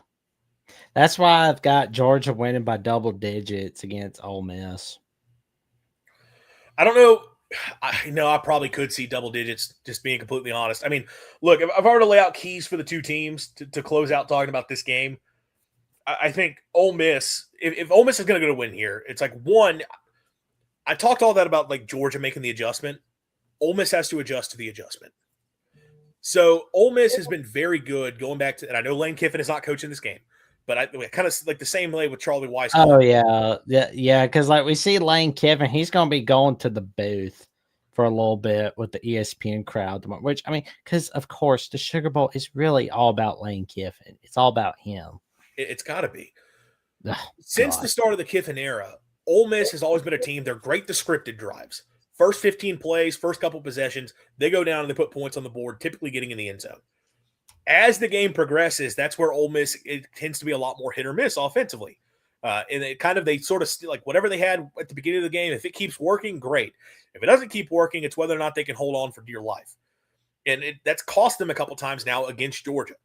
That's why I've got Georgia winning by double digits against Ole Miss. I don't know. I probably could see double digits, just being completely honest. I mean, look, if I've already laid out keys for the two teams to close out talking about this game, I think Ole Miss, if Ole Miss is going to win here, it's like, one, I talked all that about like Georgia making the adjustment. Ole Miss has to adjust to the adjustment. So Ole Miss has been very good going back to, and I know Lane Kiffin is not coaching this game, but I kind of like the same way with Charlie Weiss. Oh yeah. Because like we see Lane Kiffin, he's going to be going to the booth for a little bit with the ESPN crowd, which I mean, because of course the Sugar Bowl is really all about Lane Kiffin. It's all about him. It's got to be. Oh, Since God. the start of the Kiffin era, Ole Miss has always been a team. They're great to scripted drives. First 15 plays, first couple possessions, they go down and they put points on the board, typically getting in the end zone. As the game progresses, that's where Ole Miss, it tends to be a lot more hit or miss offensively. And they sort of like whatever they had at the beginning of the game, if it keeps working, great. If it doesn't keep working, it's whether or not they can hold on for dear life. And that's cost them a couple times now against Georgia.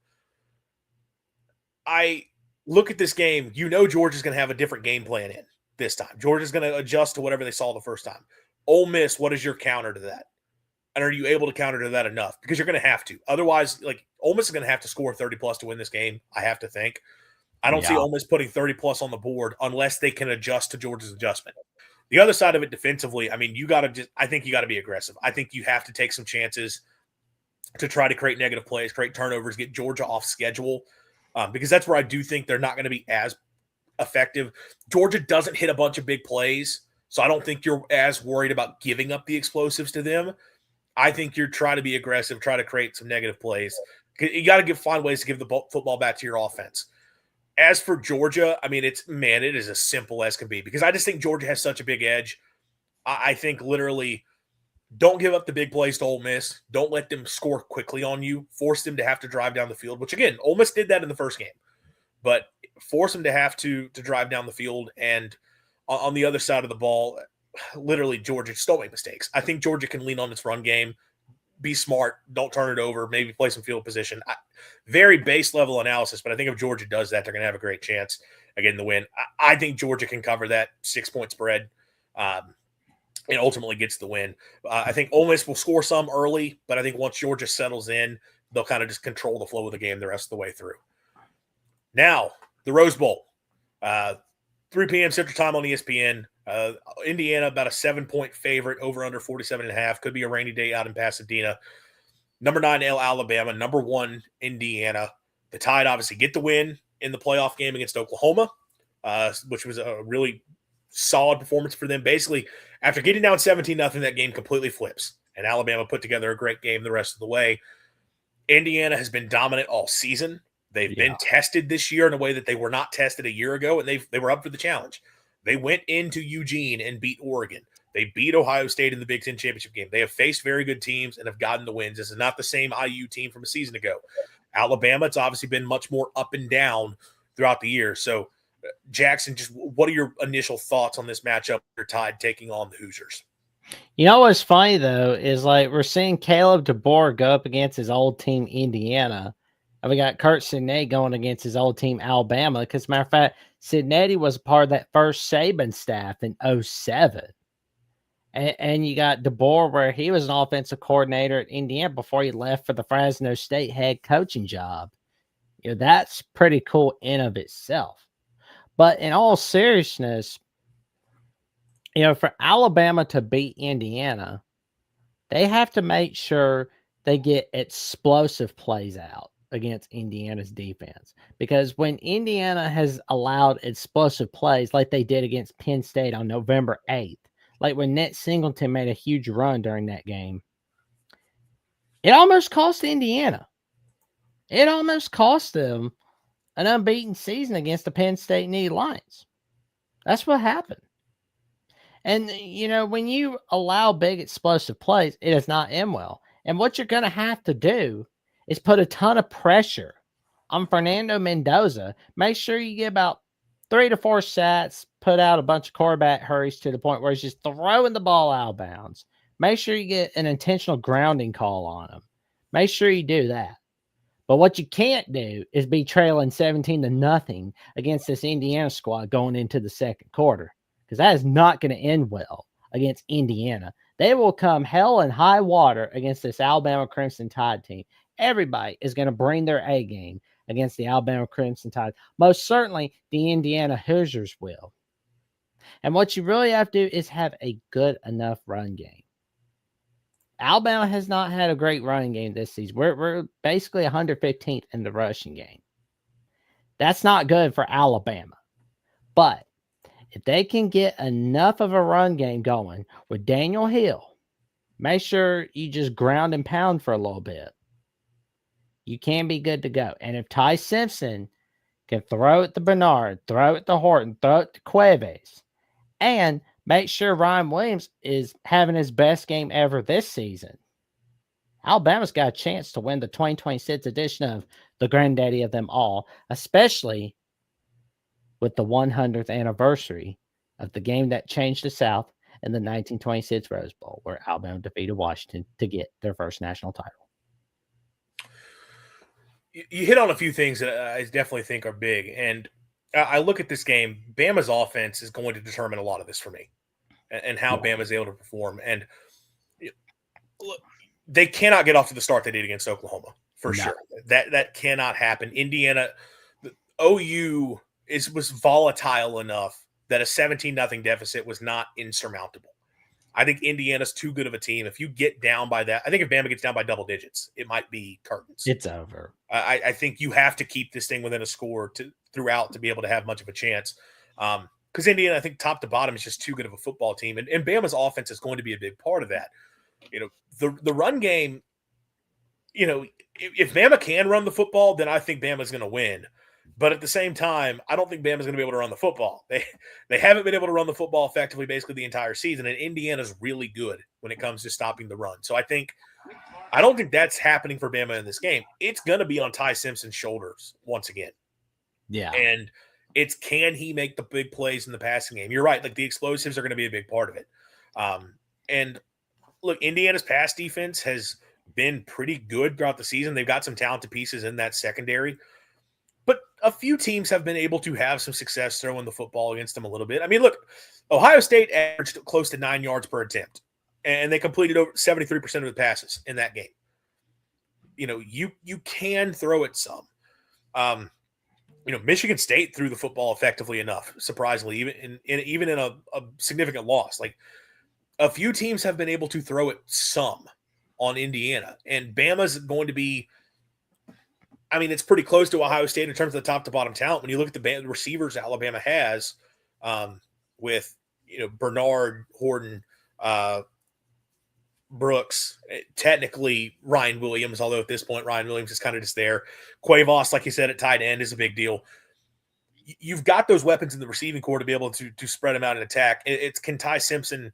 I look at this game, Georgia's going to have a different game plan in this time. Georgia's going to adjust to whatever they saw the first time. Ole Miss, what is your counter to that? And are you able to counter to that enough? Because you're going to have to. Otherwise, like Ole Miss is going to have to score 30-plus to win this game, I have to think. I don't see Ole Miss putting 30-plus on the board unless they can adjust to Georgia's adjustment. The other side of it defensively, I mean, I think you got to be aggressive. I think you have to take some chances to try to create negative plays, create turnovers, get Georgia off schedule, because that's where I do think they're not going to be as effective. Georgia doesn't hit a bunch of big plays, so I don't think you're as worried about giving up the explosives to them. I think you're trying to be aggressive, try to create some negative plays. You got to find ways to give the football back to your offense. As for Georgia, I mean, it is as simple as can be because I just think Georgia has such a big edge. I think literally don't give up the big plays to Ole Miss. Don't let them score quickly on you. Force them to have to drive down the field, which, again, Ole Miss did that in the first game. But force them to have to drive down the field. And on the other side of the ball, literally Georgia just don't make mistakes. I think Georgia can lean on its run game, be smart, don't turn it over, maybe play some field position. Very base level analysis, but I think if Georgia does that, they're going to have a great chance again to win. I think Georgia can cover that 6-point spread and ultimately gets the win. I think Ole Miss will score some early, but I think once Georgia settles in, they'll kind of just control the flow of the game the rest of the way through. Now, the Rose Bowl, 3 p.m. Central Time on ESPN. Indiana, about a 7-point favorite, over under 47.5. Could be a rainy day out in Pasadena. Number 9, Alabama. Number 1, Indiana. The Tide obviously get the win in the playoff game against Oklahoma, which was a really solid performance for them. Basically, after getting down 17-0, that game completely flips, and Alabama put together a great game the rest of the way. Indiana has been dominant all season. They've been tested this year in a way that they were not tested a year ago, and they were up for the challenge. They went into Eugene and beat Oregon. They beat Ohio State in the Big Ten championship game. They have faced very good teams and have gotten the wins. This is not the same IU team from a season ago. Alabama, it's obviously been much more up and down throughout the year. So, Jackson, just what are your initial thoughts on this matchup? Your Tide taking on the Hoosiers. You know what's funny, though, is like we're seeing Caleb DeBoer go up against his old team, Indiana. And we got Kurt Sidney going against his old team, Alabama. Because, as a matter of fact, Sidney was a part of that first Saban staff in 2007. And you got DeBoer, where he was an offensive coordinator at Indiana before he left for the Fresno State head coaching job. You know, that's pretty cool in of itself. But in all seriousness, you know, for Alabama to beat Indiana, they have to make sure they get explosive plays out against Indiana's defense. Because when Indiana has allowed explosive plays like they did against Penn State on November 8th, like when Nate Singleton made a huge run during that game, it almost cost Indiana. It almost cost them an unbeaten season against the Penn State Nittany Lions. That's what happened. And, when you allow big explosive plays, it does not end well. And what you're going to have to do is put a ton of pressure on Fernando Mendoza. Make sure you get about 3 to 4 sacks, put out a bunch of quarterback hurries to the point where he's just throwing the ball out of bounds. Make sure you get an intentional grounding call on him. Make sure you do that. But what you can't do is be trailing 17-0 against this Indiana squad going into the second quarter, because that is not going to end well against Indiana. They will come hell and high water against this Alabama Crimson Tide team. Everybody is going to bring their A game against the Alabama Crimson Tide. Most certainly, the Indiana Hoosiers will. And what you really have to do is have a good enough run game. Alabama has not had a great running game this season. We're basically 115th in the rushing game. That's not good for Alabama. But if they can get enough of a run game going with Daniel Hill, make sure you just ground and pound for a little bit. You can be good to go. And if Ty Simpson can throw it to Bernard, throw it to Horton, throw it to Cuevas, and make sure Ryan Williams is having his best game ever this season, Alabama's got a chance to win the 2026 edition of the granddaddy of them all, especially with the 100th anniversary of the game that changed the South in the 1926 Rose Bowl, where Alabama defeated Washington to get their first national title. You hit on a few things that I definitely think are big. And I look at this game, Bama's offense is going to determine a lot of this for me and how Bama's able to perform. And look, they cannot get off to the start they did against Oklahoma, for sure. That cannot happen. Indiana, OU was volatile enough that a 17-0 deficit was not insurmountable. I think Indiana's too good of a team. If you get down by that, I think if Bama gets down by double digits, it might be curtains. It's over. I think you have to keep this thing within a score throughout to be able to have much of a chance. Because Indiana, I think top to bottom, is just too good of a football team. And Bama's offense is going to be a big part of that. The run game, if Bama can run the football, then I think Bama's going to win. But at the same time, I don't think Bama's going to be able to run the football. They haven't been able to run the football effectively basically the entire season, and Indiana's really good when it comes to stopping the run. So I don't think that's happening for Bama in this game. It's going to be on Ty Simpson's shoulders once again. Yeah. And it's, can he make the big plays in the passing game? You're right. Like, the explosives are going to be a big part of it. And look, Indiana's pass defense has been pretty good throughout the season. They've got some talented pieces in that secondary. But a few teams have been able to have some success throwing the football against them a little bit. I mean, look, Ohio State averaged close to 9 yards per attempt, and they completed over 73% of the passes in that game. You can throw it some. Michigan State threw the football effectively enough, surprisingly, even in a significant loss. Like, a few teams have been able to throw it some on Indiana, and Bama's going to be, I mean, it's pretty close to Ohio State in terms of the top to bottom talent. When you look at the receivers Alabama has, with Bernard, Horton, Brooks, technically Ryan Williams, although at this point Ryan Williams is kind of just there. Cuevas, like you said, at tight end is a big deal. You've got those weapons in the receiving core to be able to spread them out and attack. Can Ty Simpson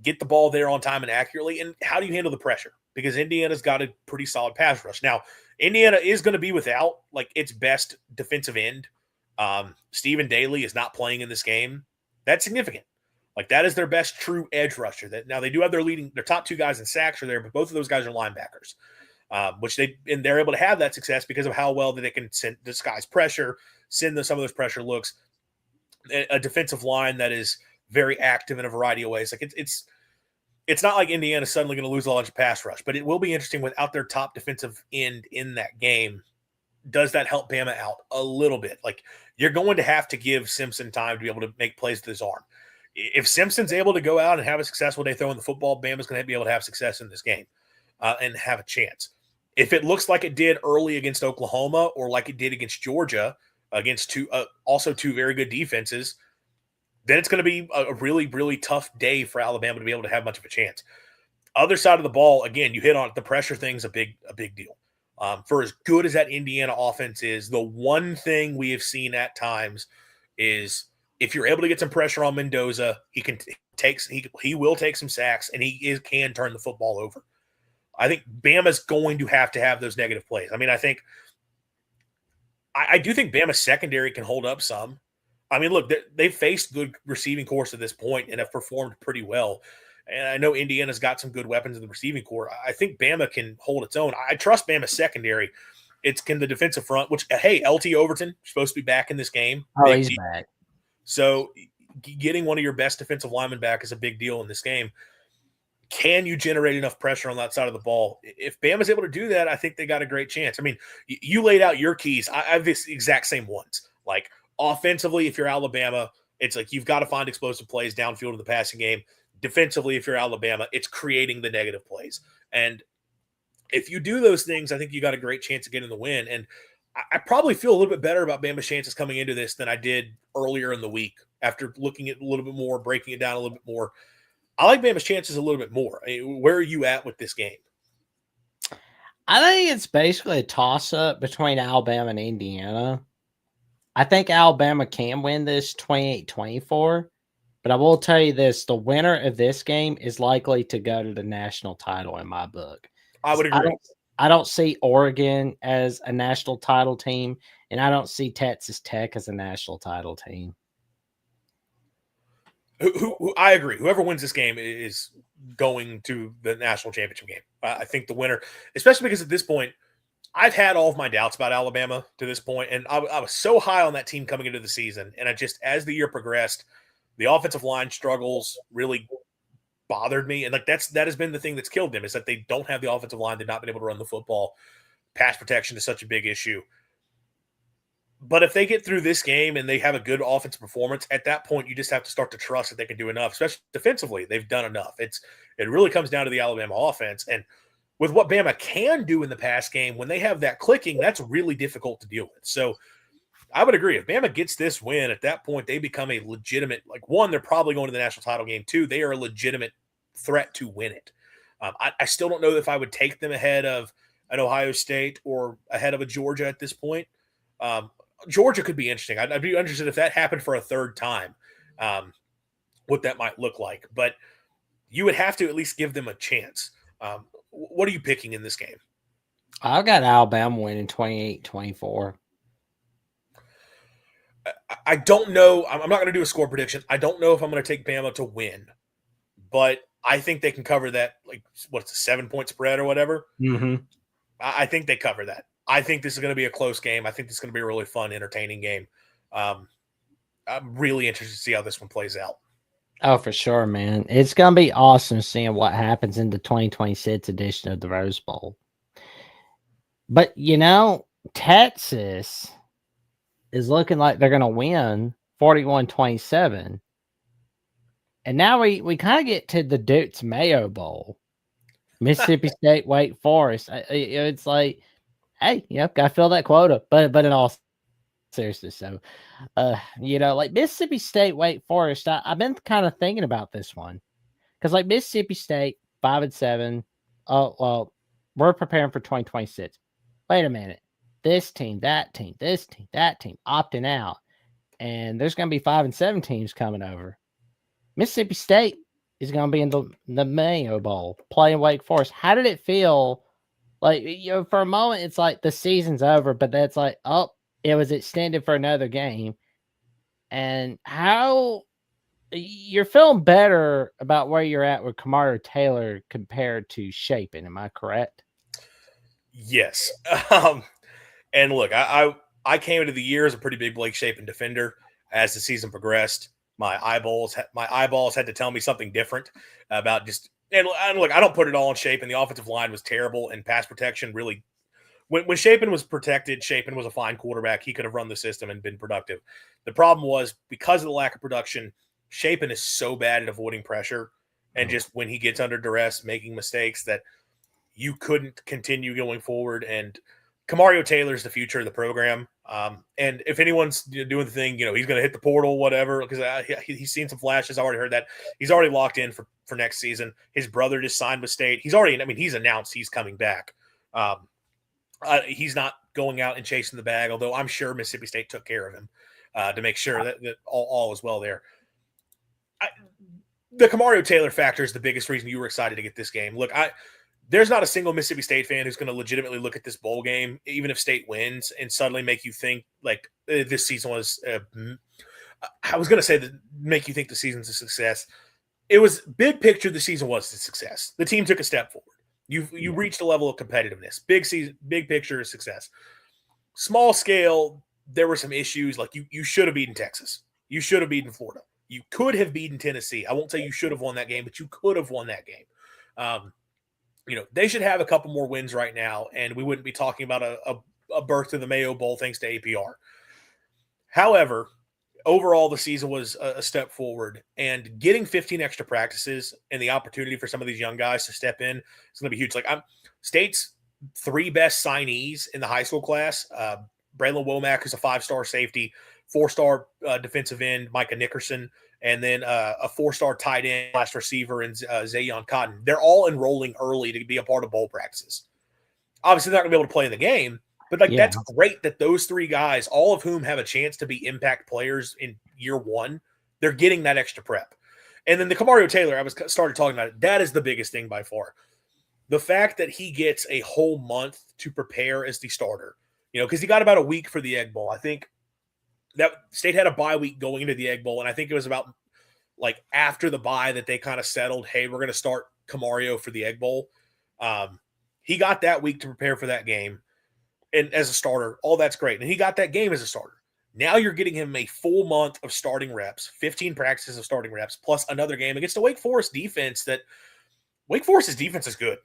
get the ball there on time and accurately? And how do you handle the pressure? Because Indiana's got a pretty solid pass rush. Now, Indiana is going to be without its best defensive end. Stephen Daly is not playing in this game. That's significant. That is their best true edge rusher. Now they do have their top two guys in sacks are there, but both of those guys are linebackers, which they're able to have that success because of how well that they can disguise pressure, send some of those pressure looks. A defensive line that is very active in a variety of ways. It's not like Indiana's suddenly going to lose a lot of pass rush, but it will be interesting without their top defensive end in that game. Does that help Bama out a little bit? You're going to have to give Simpson time to be able to make plays with his arm. If Simpson's able to go out and have a successful day throwing the football, Bama's going to be able to have success in this game and have a chance. If it looks like it did early against Oklahoma or like it did against Georgia, against two very good defenses, then it's going to be a really, really tough day for Alabama to be able to have much of a chance. Other side of the ball, again, you hit on it. The pressure thing's a big deal. For as good as that Indiana offense is, the one thing we have seen at times is if you're able to get some pressure on Mendoza, he can he will take some sacks, and he can turn the football over. I think Bama's going to have those negative plays. I mean, I do think Bama's secondary can hold up some. I mean, look, they've faced good receiving corps at this point and have performed pretty well. And I know Indiana's got some good weapons in the receiving corps. I think Bama can hold its own. I trust Bama's secondary. Can the defensive front, which, hey, LT Overton supposed to be back in this game. Oh, he's back. So getting one of your best defensive linemen back is a big deal in this game. Can you generate enough pressure on that side of the ball? If Bama's able to do that, I think they got a great chance. I mean, you laid out your keys. I have the exact same ones. Like, offensively, if you're Alabama, it's like you've got to find explosive plays downfield in the passing game. Defensively, if you're Alabama, it's creating the negative plays. And if you do those things, I think you got a great chance of getting the win. And I probably feel a little bit better about Bama's chances coming into this than I did earlier in the week after looking at it a little bit more, breaking it down a little bit more. I like Bama's chances a little bit more. I mean, where are you at with this game? I think it's basically a toss-up between Alabama and Indiana. I think Alabama can win this 28-24, but I will tell you this, the winner of this game is likely to go to the national title in my book. I would agree. I don't see Oregon as a national title team, and I don't see Texas Tech as a national title team. Who I agree. Whoever wins this game is going to the national championship game. I think the winner, especially because at this point, I've had all of my doubts about Alabama to this point, and I was so high on that team coming into the season. And as the year progressed, the offensive line struggles really bothered me. And like that has been the thing that's killed them, is that they don't have the offensive line. They've not been able to run the football. Pass protection is such a big issue. But if they get through this game and they have a good offensive performance, at that point, you just have to start to trust that they can do enough, especially defensively. They've done enough. It really comes down to the Alabama offense. And with what Bama can do in the pass game, when they have that clicking, that's really difficult to deal with. So I would agree. If Bama gets this win, at that point, they become a legitimate, like, one, they're probably going to the national title game. Two, they are a legitimate threat to win it. I still don't know if I would take them ahead of an Ohio State or ahead of a Georgia at this point. Georgia could be interesting. I'd be interested if that happened for a third time, what that might look like. But you would have to at least give them a chance. What are you picking in this game? I've got Alabama winning 28-24. I don't know. I'm not going to do a score prediction. I don't know if I'm going to take Bama to win, but I think they can cover that, like, what's a 7-point spread or whatever. Mm-hmm. I think they cover that. I think this is going to be a close game. I think this is going to be a really fun, entertaining game. I'm really interested to see how this one plays out. Oh, for sure, man. It's going to be awesome seeing what happens in the 2026 edition of the Rose Bowl. But, Texas is looking like they're going to win 41-27. And now we kind of get to the Duke's Mayo Bowl. Mississippi State, Wake Forest. It's like, hey, got to fill that quota. But in all seriousness, so, like Mississippi State, Wake Forest, I've been kind of thinking about this one. Because, like, Mississippi State, 5-7. Oh, well, we're preparing for 2026. Wait a minute. This team, that team, this team, that team, opting out. And there's going to be 5-7 teams coming over. Mississippi State is going to be in the Mayo Bowl playing Wake Forest. How did it feel? Like, for a moment, it's like the season's over, but that's like, oh, it was extended for another game. And how you're feeling better about where you're at with Kamara Taylor compared to Shapen. Am I correct? Yes. And look, I came into the year as a pretty big Blake Shapen defender. As the season progressed, my eyeballs had to tell me something different about just. And look, I don't put it all on Shapen. The offensive line was terrible, and pass protection really. When Shapen was protected, Shapen was a fine quarterback. He could have run the system and been productive. The problem was, because of the lack of production, Shapen is so bad at avoiding pressure and just when he gets under duress, making mistakes, that you couldn't continue going forward. And Kamari Taylor's the future of the program. And if anyone's doing the thing, he's going to hit the portal, whatever, because he's seen some flashes. I already heard that. He's already locked in for next season. His brother just signed with State. He's announced he's coming back. He's not going out and chasing the bag, although I'm sure Mississippi State took care of him to make sure that all is well there. the Kamario Taylor factor is the biggest reason you were excited to get this game. Look, there's not a single Mississippi State fan who's going to legitimately look at this bowl game, even if State wins, and suddenly make you think like this season was. I was going to say that make you think the season's a success. It was big picture. The season was a success. The team took a step forward. You reached a level of competitiveness. Big picture is success. Small scale, there were some issues. Like you should have beaten Texas. You should have beaten Florida. You could have beaten Tennessee. I won't say you should have won that game, but you could have won that game. They should have a couple more wins right now, and we wouldn't be talking about a berth to the Mayo Bowl thanks to APR. However, overall, the season was a step forward, and getting 15 extra practices and the opportunity for some of these young guys to step in is going to be huge. Like State's 3 best signees in the high school class, Braylon Womack, who's a 5-star safety, 4-star defensive end, Micah Nickerson, and then a 4-star tight end / receiver in Zayon Cotton. They're all enrolling early to be a part of bowl practices. Obviously, they're not going to be able to play in the game, but that's great that those 3 guys, all of whom have a chance to be impact players in year 1, they're getting that extra prep. And then the Kamario Taylor, I started talking about it. That is the biggest thing by far. The fact that he gets a whole month to prepare as the starter, because he got about a week for the Egg Bowl. I think that State had a bye week going into the Egg Bowl, and I think it was about like after the bye that they kind of settled, hey, we're going to start Kamario for the Egg Bowl. He got that week to prepare for that game. And as a starter, all that's great. And he got that game as a starter. Now you're getting him a full month of starting reps, 15 practices of starting reps, plus another game against the Wake Forest defense that Wake Forest's defense is good.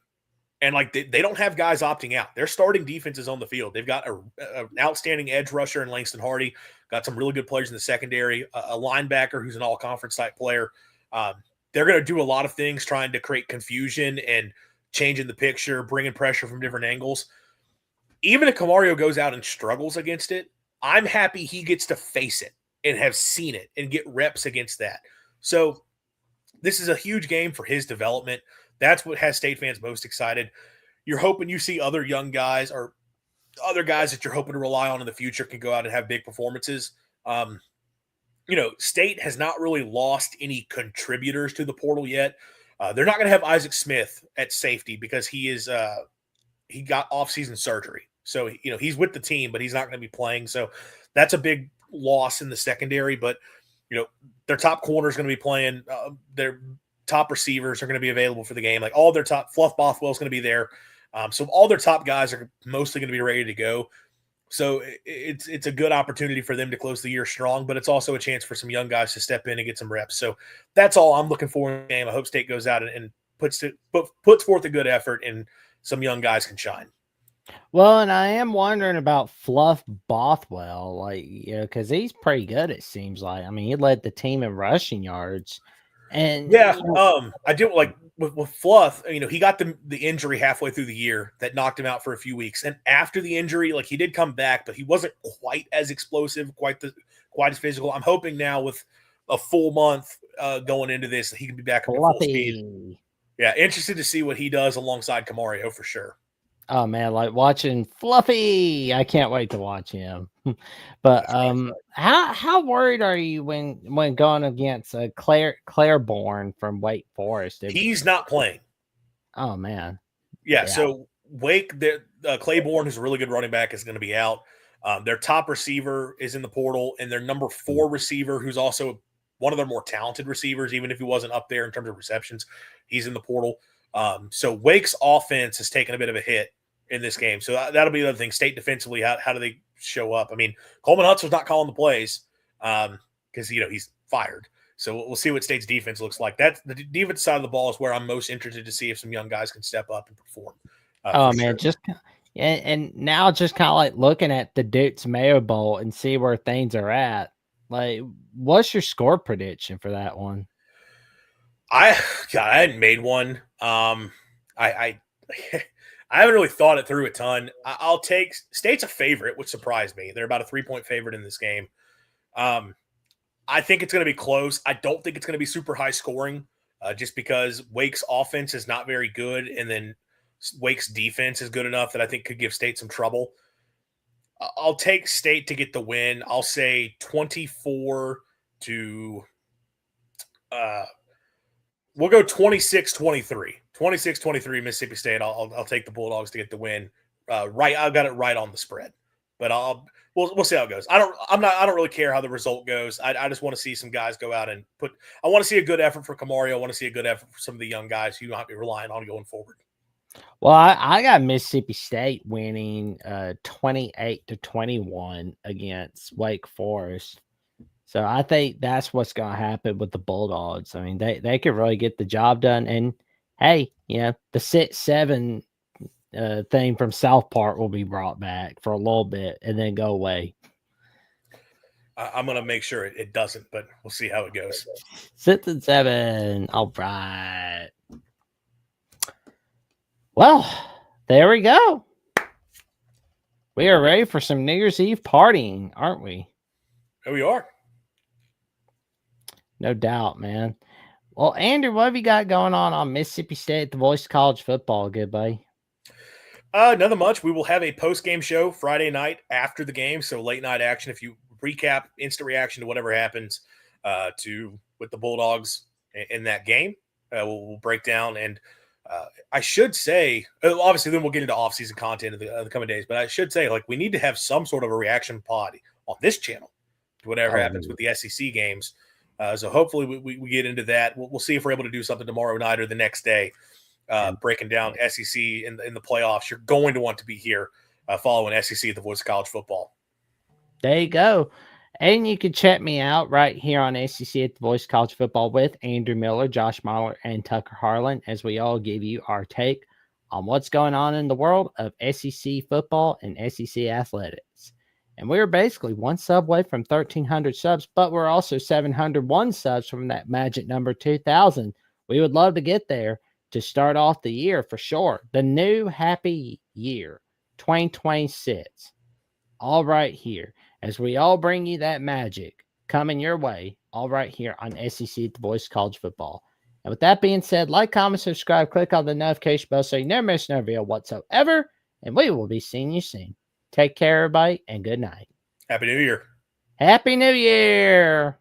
And like they don't have guys opting out. Their starting defense is on the field. They've got an outstanding edge rusher in Langston Hardy, got some really good players in the secondary, a linebacker who's an all-conference type player. They're going to do a lot of things trying to create confusion and changing the picture, bringing pressure from different angles. Even if Kamario goes out and struggles against it, I'm happy he gets to face it and have seen it and get reps against that. So this is a huge game for his development. That's what has State fans most excited. You're hoping you see other young guys or other guys that you're hoping to rely on in the future can go out and have big performances. State has not really lost any contributors to the portal yet. They're not going to have Isaac Smith at safety because he got off-season surgery. So, he's with the team, but he's not going to be playing. So that's a big loss in the secondary. But, their top corner is going to be playing. Their top receivers are going to be available for the game. Like all their top, Fluff Bothwell is going to be there. So all their top guys are mostly going to be ready to go. So it's a good opportunity for them to close the year strong, but it's also a chance for some young guys to step in and get some reps. So that's all I'm looking for in the game. I hope State goes out and puts forth a good effort and some young guys can shine. Well, and I am wondering about Fluff Bothwell, because he's pretty good, it seems like. I mean, he led the team in rushing yards. And I do like with Fluff, he got the injury halfway through the year that knocked him out for a few weeks. And after the injury, he did come back, but he wasn't quite as explosive, quite as physical. I'm hoping now with a full month going into this, he can be back up at full speed. Yeah, interested to see what he does alongside Kamario for sure. Oh man, like watching Fluffy. I can't wait to watch him. But how worried are you when going against Claiborne from Wake Forest? He's not playing. Oh man. Yeah. So Wake, Claiborne, who's a really good running back, is going to be out. Their top receiver is in the portal, and their number 4 receiver, who's also one of their more talented receivers, even if he wasn't up there in terms of receptions, he's in the portal. So Wake's offense has taken a bit of a hit in this game. So that'll be the other thing. State defensively, how do they show up? I mean, Coleman Hutzler's not calling the plays because, he's fired. So we'll see what State's defense looks like. That's the defense side of the ball is where I'm most interested to see if some young guys can step up and perform. Man, sure. And now just kind of like looking at the Duke's Mayo Bowl and see where things are at. Like, what's your score prediction for that one? I hadn't made one. I haven't really thought it through a ton. I'll take State's a favorite, which surprised me. They're about a 3-point favorite in this game. I think it's going to be close. I don't think it's going to be super high scoring just because Wake's offense is not very good. And then Wake's defense is good enough that I think could give State some trouble. I'll take State to get the win. I'll say 24 to We'll go 26-23. 26-23 Mississippi State. I'll take the Bulldogs to get the win. Right, I've got it right on the spread, but we'll see how it goes. I don't really care how the result goes. I just want to see some guys go out and I want to see a good effort for Kamario. I want to see a good effort for some of the young guys who you might be relying on going forward. Well, I got Mississippi State winning 28-21 against Wake Forest. So I think that's what's going to happen with the Bulldogs. I mean, they could really get the job done. And hey, the 6-7 thing from South Park will be brought back for a little bit and then go away. I'm going to make sure it doesn't, but we'll see how it goes. 6-7. All right. Well, there we go. We are ready for some New Year's Eve partying, aren't we? Here we are. No doubt, man. Well, Andrew, what have you got going on Mississippi State, the voice of college football? Good, buddy. Nothing much. We will have a post-game show Friday night after the game, so late night action. If you recap, instant reaction to whatever happens with the Bulldogs in that game, we'll break down. And I should say, obviously, then we'll get into off-season content in the coming days. But I should say, we need to have some sort of a reaction pod on this channel to whatever happens with the SEC games. So hopefully we get into that. We'll see if we're able to do something tomorrow night or the next day, breaking down SEC in the playoffs. You're going to want to be here following SEC, the voice of college football. There you go. And you can check me out right here on SEC at the Voice of College Football with Andrew Miller, Josh Mahler, and Tucker Harlan, as we all give you our take on what's going on in the world of SEC football and SEC athletics. And we're basically one sub away from 1,300 subs, but we're also 701 subs from that magic number 2,000. We would love to get there to start off the year for sure. The new happy year, 2026. All right here, as we all bring you that magic coming your way, all right here on SEC at the Voice of College Football. And with that being said, like, comment, subscribe, click on the notification bell so you never miss no video whatsoever. And we will be seeing you soon. Take care, everybody, and good night. Happy New Year. Happy New Year.